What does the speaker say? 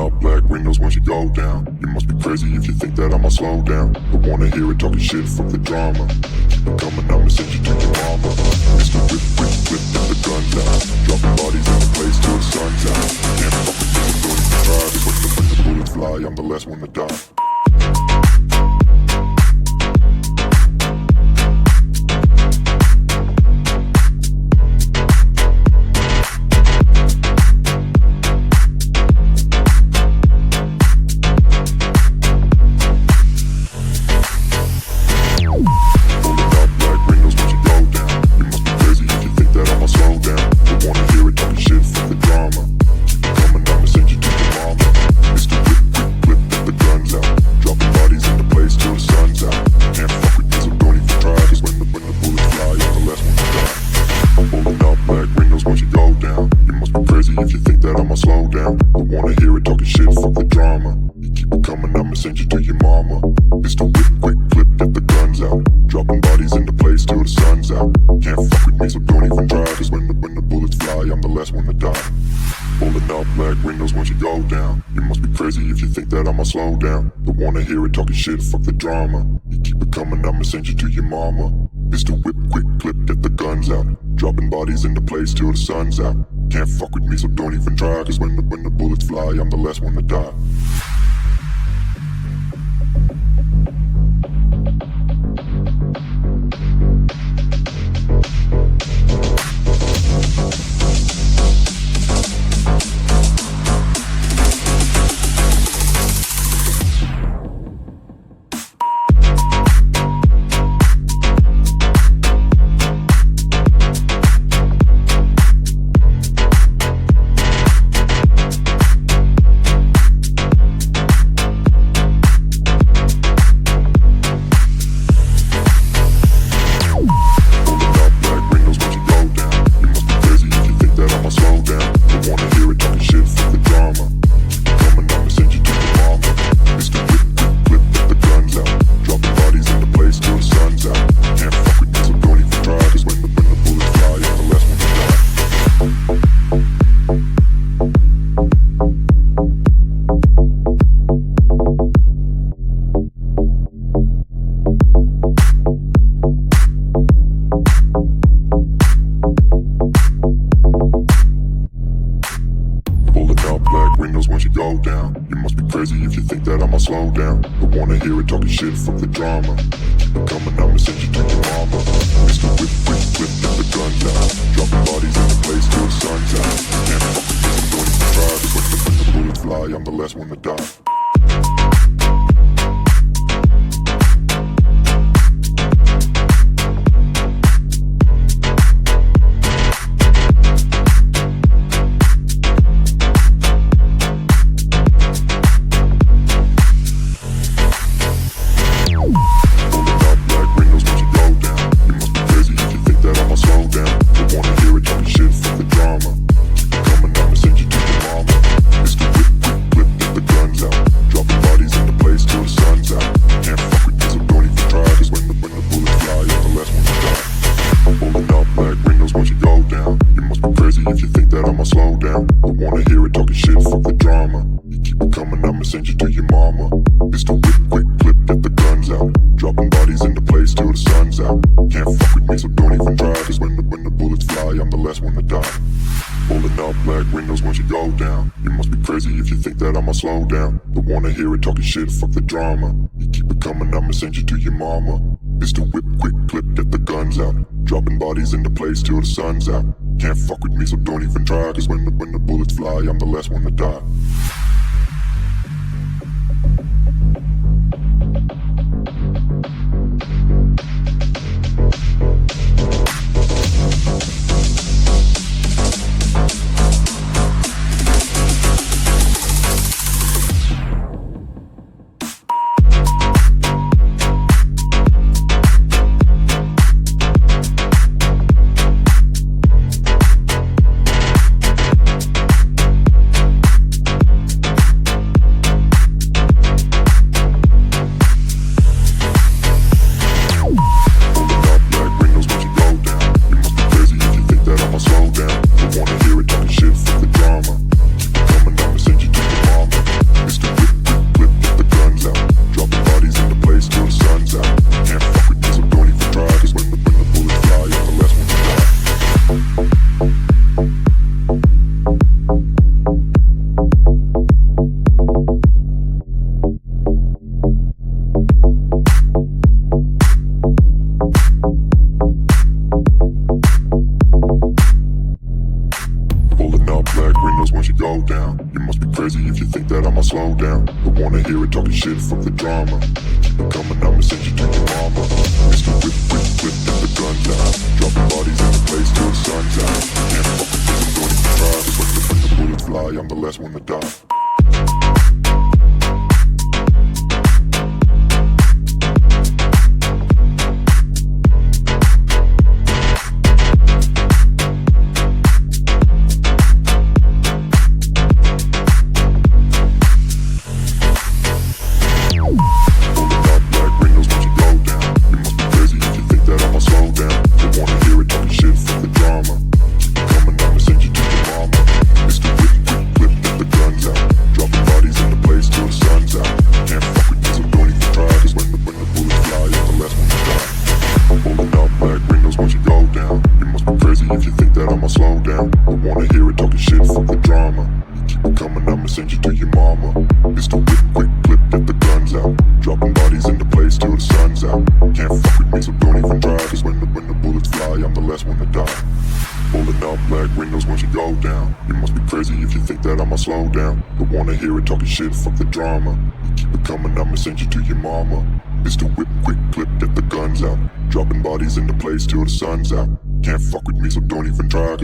up black windows once you go down. You must be crazy if you think that I'ma slow down. Don't wanna hear it talking shit, fuck the drama. Keep it coming, I'ma send you to your mama. Mr. Whip, whip, whip, get the guns out. Dropping bodies in the place till the sun's out. Can't fuck with me, don't even try. Cause when the bullets fly, I'm the last one to die. Slow down, don't wanna hear it talking shit, fuck the drama. You keep it coming, I'ma send you to your mama. Mr. Whip, quick clip, get the guns out. Dropping bodies into place till the sun's out. Can't fuck with me, so don't even try. Cause when the bullets fly, I'm the last one to die. Shit, fuck the drama. You keep it coming, I'ma send you to your mama. Mr. Whip, quick clip, get the guns out. Dropping bodies into place till the sun's out. Can't fuck with me, so don't even try. Cause when the bullets fly, I'm the last one to die. think that I'ma slow down. Don't wanna hear it talking shit, fuck the drama. Keep it coming, I'ma send you to your mama. Mr. Whip, whip, whip, get the guns out. Dropping bodies in the place till the sun's out. Can't fuck with this, I'm going to try. But when the bullets fly, I'm the last one to die. If you think that I'ma slow down, don't wanna hear it talking shit, fuck the drama. Keep it coming, I'ma send you to your mama. It's the whip, quick flip, get the guns out. Dropping bodies in the place till the sun's out. Can't fuck with me, so don't even try. Cause when the bullets fly, I'm the last one to die. Pulling up black windows once you go down. You must be crazy if you think that I'ma slow down. Don't wanna hear it talking shit, fuck the drama. Keep it coming, I'ma send you to your mama. It's the whip, quick clip, get the guns out. Dropping bodies in the place till the sun's out. Can't fuck with me, so don't even try.